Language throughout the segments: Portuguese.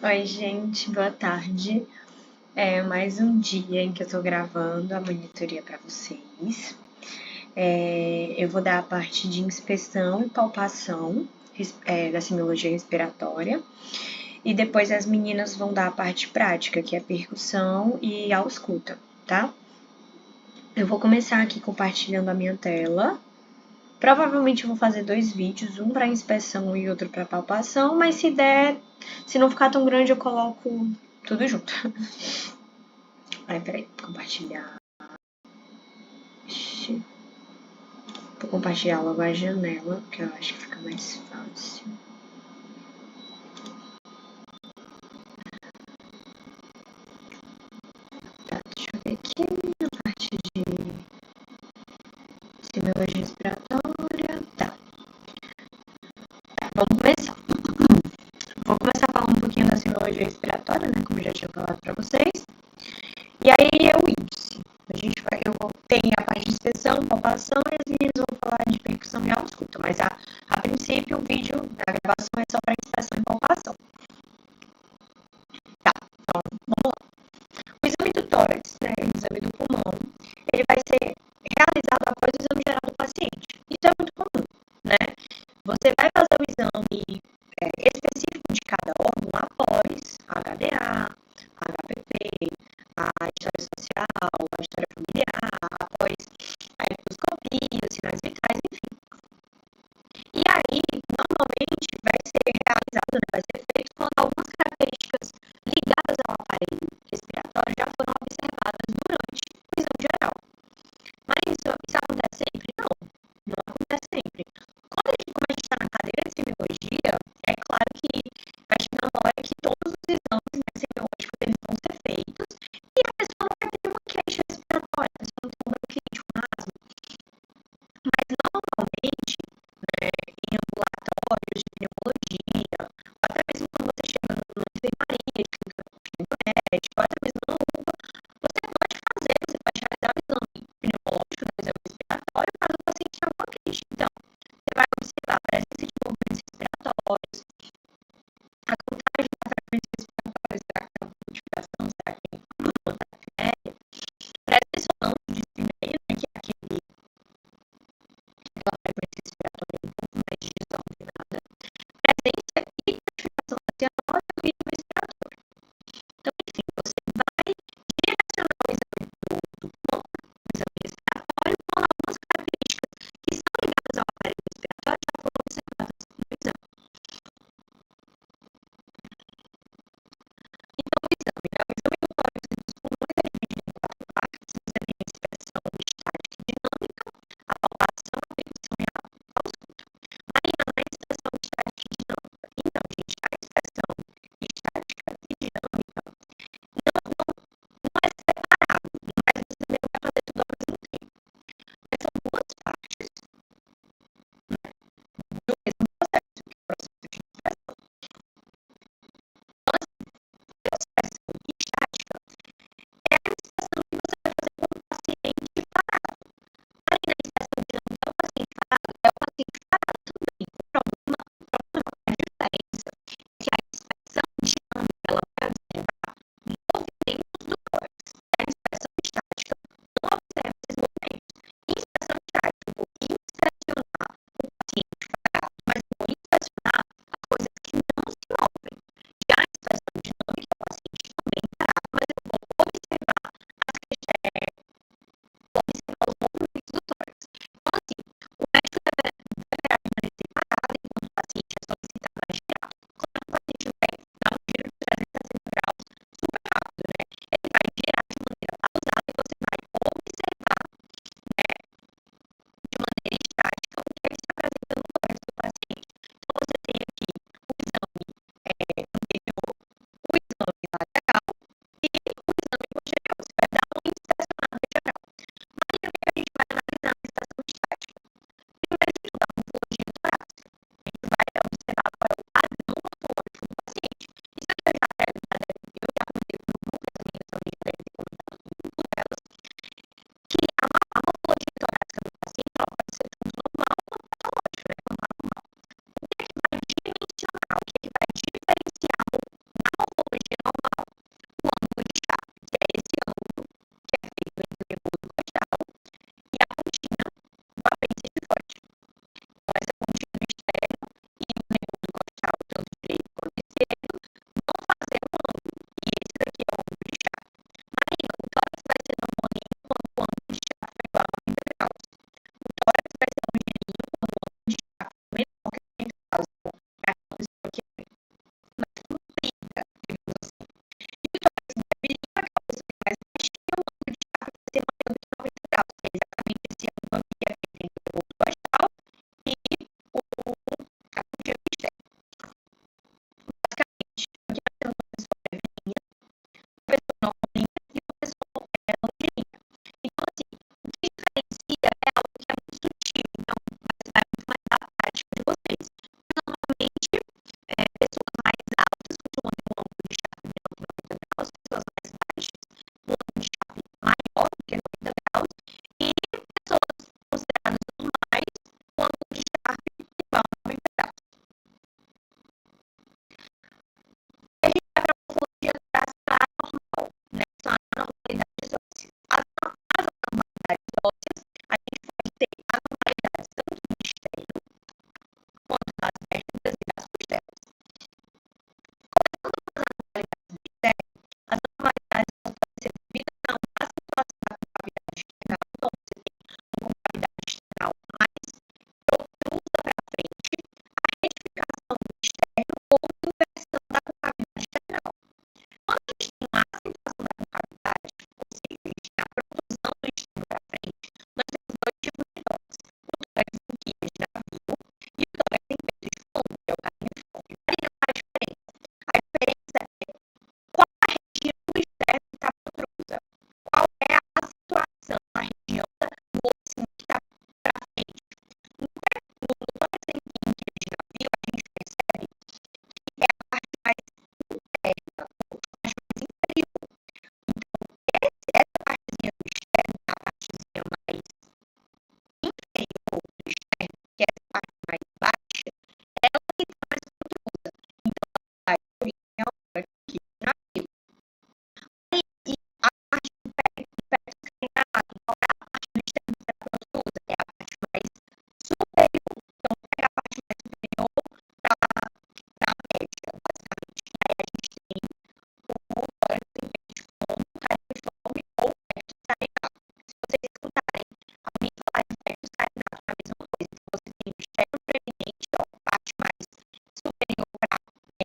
Oi, gente, boa tarde. É mais um dia em que eu tô gravando a monitoria para vocês. Eu vou dar a parte de inspeção e palpação da semiologia respiratória. E depois as meninas vão dar a parte prática, que é percussão e ausculta, tá? Eu vou começar aqui compartilhando a minha tela. Provavelmente eu vou fazer 2 vídeos, um para inspeção e outro para palpação, mas se não ficar tão grande, eu coloco tudo junto. Peraí, compartilhar. Vou compartilhar logo a janela, que eu acho que fica mais fácil. Tá, deixa eu ver aqui na parte de semiologia respiratória. Tá, vamos começar. Vou começar a falar um pouquinho da semiologia respiratória, né, como eu já tinha falado para vocês. E aí é o índice. Tem a parte de inspeção, palpação e as meninas vão falar de percussão e ausculta, mas a princípio o vídeo, a gravação é só para inspeção e palpação. Tá, então vamos lá. O exame do tórax, né, o exame do pulmão, ele vai ser realizado após o exame geral do paciente. Isso é muito comum, né? Você vai fazer o exame específico de cada órgão após HDA, HPP, a história social, a história familiar, após a endoscopia, os sinais vitais, enfim. E aí, normalmente, vai ser realizado, né, vai ser feito quando algumas características ligadas ao aparelho respiratório já foram observadas durante o exame geral. Mas isso acontece sempre? Não acontece sempre. Como a gente está na cadeira de semiologia, é claro que vai chegar uma hora que todos os exames, né, semiológicos eles vão ser feitos e a pessoa não vai ter uma queixa respiratória, a pessoa não tem um bronquite, um asma. Mas normalmente, né, em ambulatórios de pneumologia, ou até mesmo quando você chega numa enfermaria, de clínica médica, ou até mesmo no UPA, você pode realizar o exame pneumológico, né, o exame respiratório, caso o paciente tenha alguma queixa. Então, você vai observar a presença de movimentos respiratórios, a contagem da frequência respiratória, será que tem alguma modificação, será que tem uma taquipneia? Presta atenção no índice meio, né, que é aquela frequência respiratória um pouco mais desordenada. Presta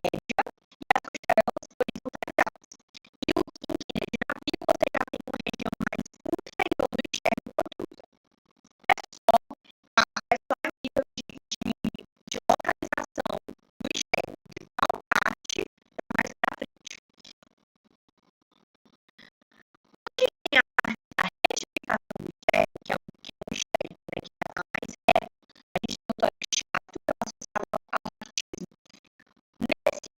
média e as costelas horizontais. E o quinque, né, de navio, você já tem uma região mais inferior do externo protrusa. É só a nível de localização do externo, de qual parte mais para frente. Porque tem a parte da retificação do externo, que é um externo, né, que está mais reto, a gente tem o tórax chato, que é associado ao raquitismo. Nesse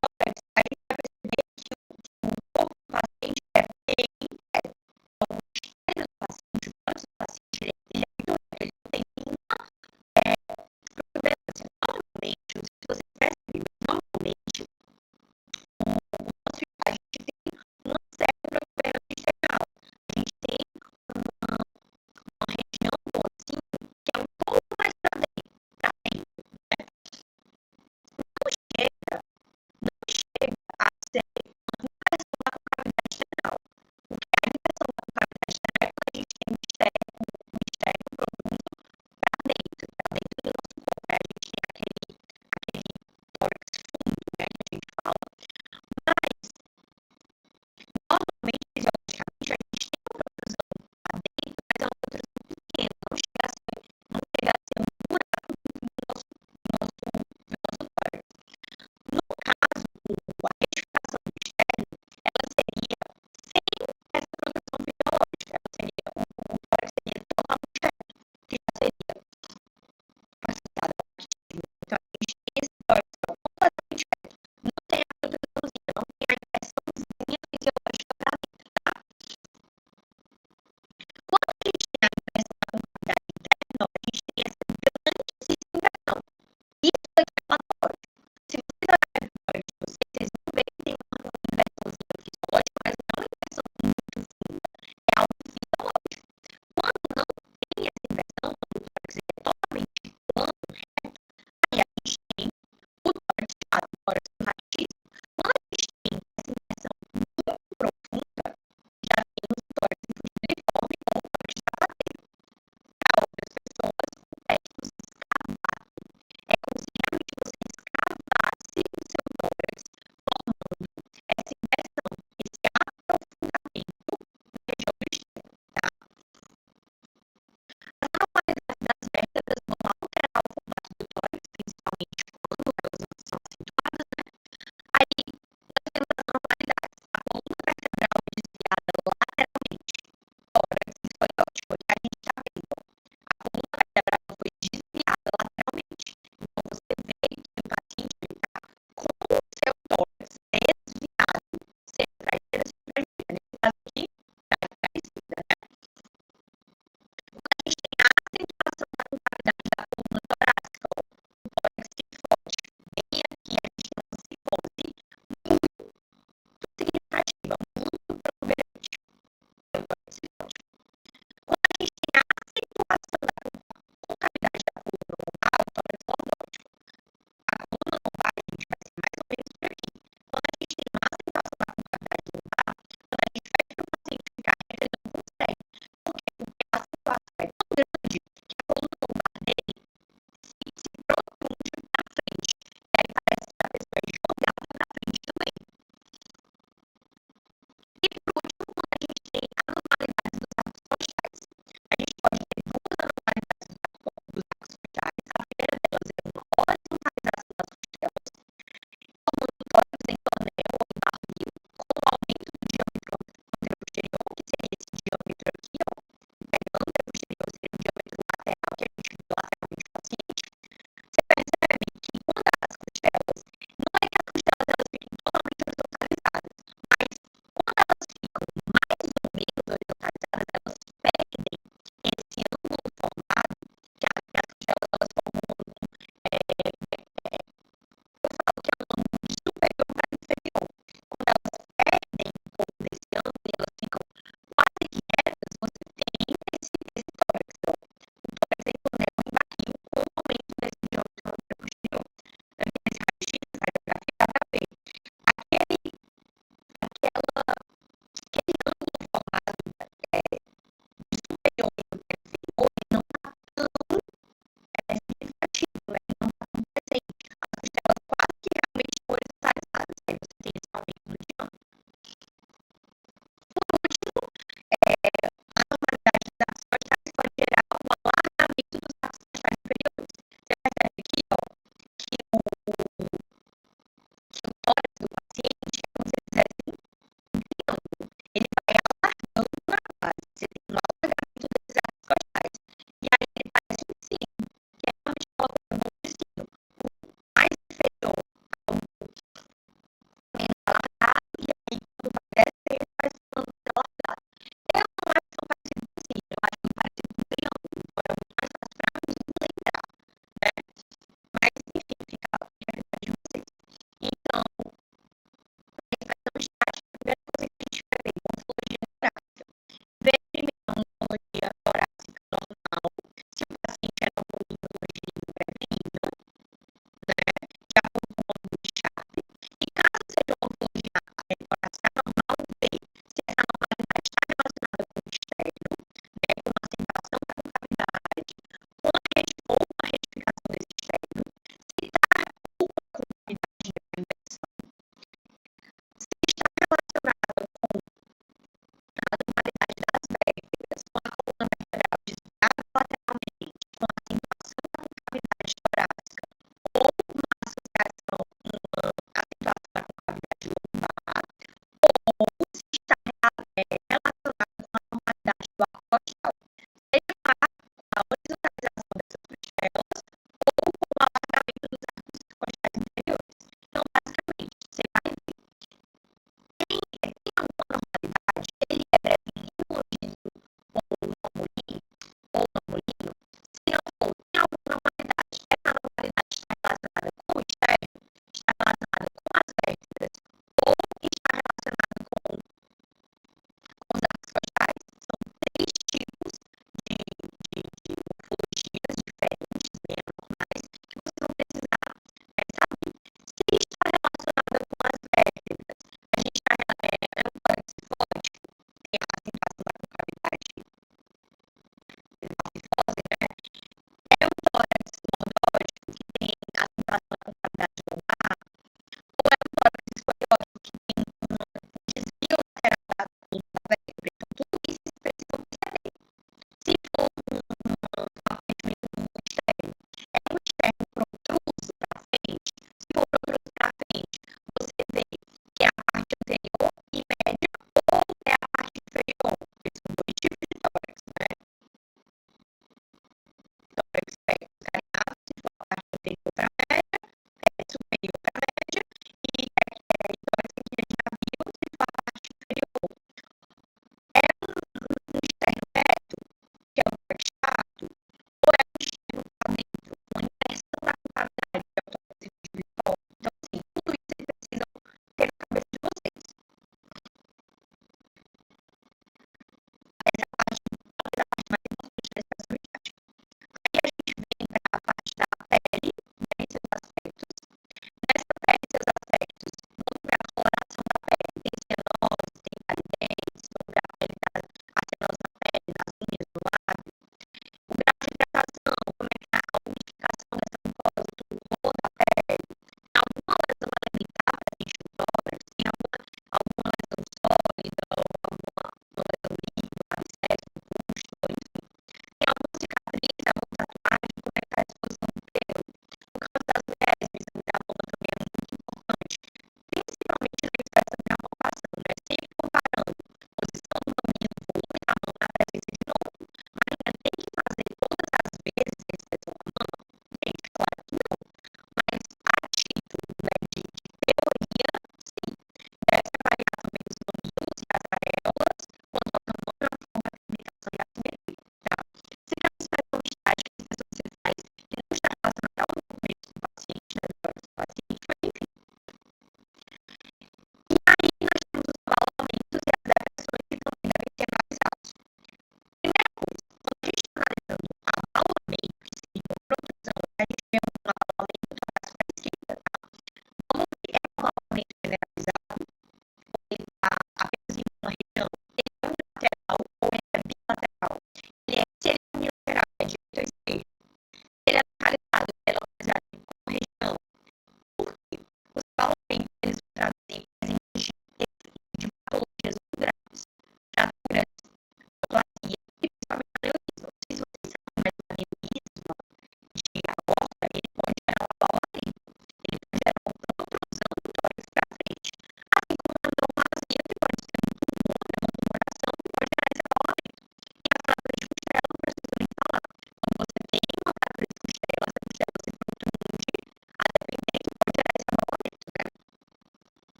tórax, a gente vai perceber que o corpo do paciente é bem reto. Então, o externo do paciente, o tórax do paciente, ele é muito reto, ele não tem nenhuma protuberância. Normalmente, se você perceber, normalmente, a gente tem uma certa protuberância externa. A gente tem uma região do ossinho que é um pouco mais para dentro, né? Não chega a ser uma inversão da concavidade external. O que é a inversão da concavidade external é quando a gente tem um externo profundo para dentro do nosso corpo. Aí a gente tem aquele tórax fundo, né, que a gente fala. Mas, normalmente, fisiologicamente, a gente tem uma protrusão lá dentro, mas é uma protrusão pequena, não chega a ser um buraco no nosso tórax. No caso, a retificação do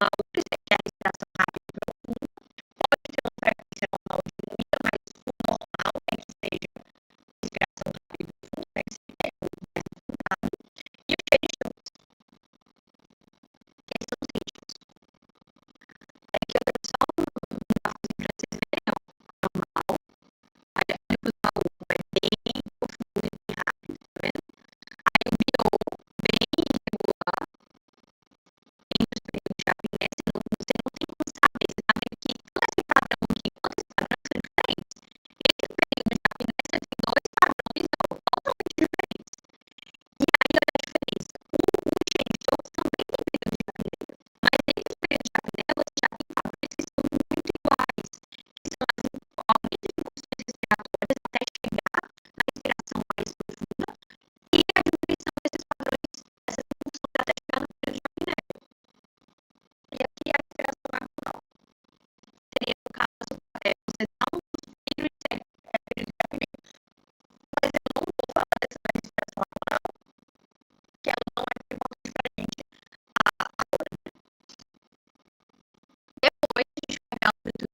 que é a respiração rápida e profunda, pode ter uma frequência normal diminuída, mas o normal é que seja respiração rápida e profunda, né, que seja o mais aprofundado, e os cheiros, que são os ritmos. É que eu só um passo para vocês verem, ó, normal, aí o baú é bem profundo e bem rápido, tá vendo? Aí o biô, bem irregular, e nos períodos de apneia, você não tem como saber, você tá vendo que todo esse padrão aqui, todos esses padrões são diferentes. Esse período de apneia, você tem dois padrões totalmente diferentes. E aí, olha a diferença. O genitor também tem período de apneia, mas nesses períodos de apneia, você já tem padrões que são muito iguais, que são as aumentos de funções respiratórias até chegar na respiração mais profunda e a diminuição desses padrões, dessas funções até chegar no período de apneia. E aqui a respiração normal seria, no caso, você dá um suspiro e segue período de apneia. Mas eu não vou falar dessa respiração normal, que ela não é importante pra gente agora. Depois a gente vai ver a amplitude